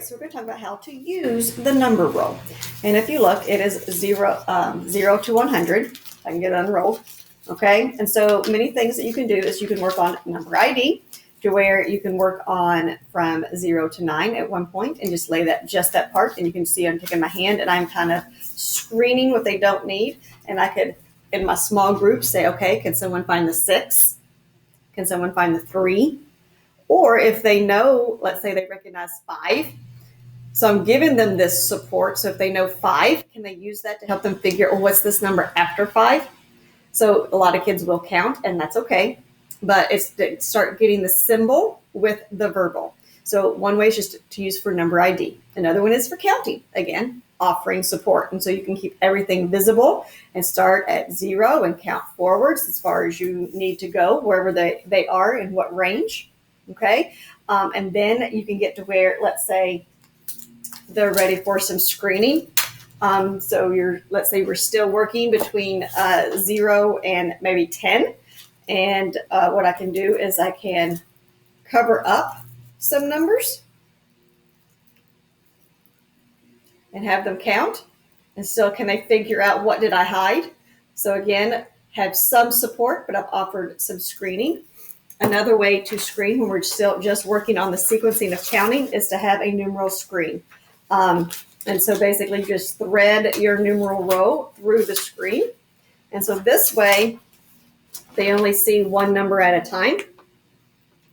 so we're going to talk about how to use the number roll. And if you look, it is 0 to 100. I can get it unrolled. Okay, and so many things that you can do is you can work on number ID, to where you can work on from 0 to 9 at one point and just lay that part. And you can see I'm taking my hand and I'm kind of screening what they don't need. And I could, in my small group, say, okay, can someone find the 6? Can someone find the 3? Or if they know, let's say they recognize 5. So I'm giving them this support. So if they know 5, can they use that to help them figure, oh, what's this number after 5? So a lot of kids will count, and that's okay. But it's to start getting the symbol with the verbal. So one way is just to use for number ID. Another one is for counting. Again, offering support. And so you can keep everything visible and start at 0 and count forwards as far as you need to go, wherever they are in what range. Okay. And then you can get to where, let's say, they're ready for some screening. So let's say we're still working between 0 and maybe 10. And what I can do is I can cover up some numbers and have them count. And still, can they figure out what did I hide? So again, have some support, but I've offered some screening. Another way to screen when we're still just working on the sequencing of counting is to have a numeral screen. And so basically just thread your numeral row through the screen. And so this way, they only see one number at a time.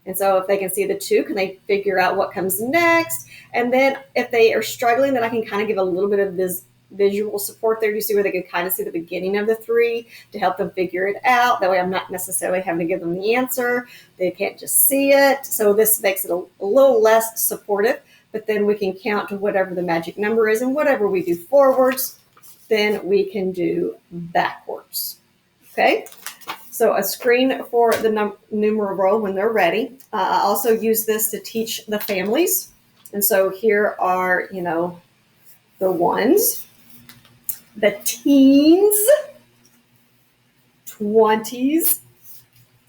And so if they can see the 2, can they figure out what comes next? And then if they are struggling, then I can kind of give a little bit of this visual support there. You see where they can kind of see the beginning of the 3 to help them figure it out. That way I'm not necessarily having to give them the answer. They can't just see it. So this makes it a little less supportive, but then we can count to whatever the magic number is, and whatever we do forwards, then we can do backwards. Okay. So a screen for the numeral roll when they're ready. I also use this to teach the families. And so here are, the ones, the teens, 20s,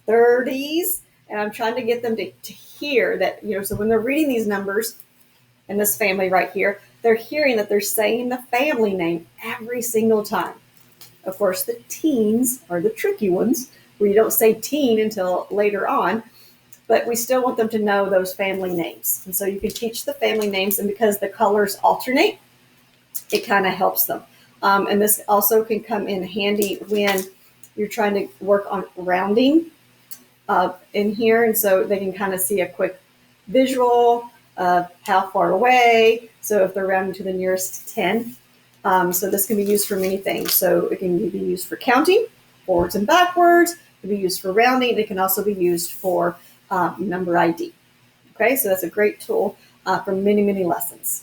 30s. And I'm trying to get them to hear that, so when they're reading these numbers in this family right here, they're hearing that they're saying the family name every single time. Of course, the teens are the tricky ones, where you don't say teen until later on, but we still want them to know those family names. And so you can teach the family names, and because the colors alternate, it kind of helps them. And this also can come in handy when you're trying to work on rounding in here. And so they can kind of see a quick visual of how far away. So if they're rounding to the nearest 10, so this can be used for many things. So it can be used for counting, forwards and backwards. It can be used for rounding. It can also be used for number ID. Okay, so that's a great tool for many, many lessons.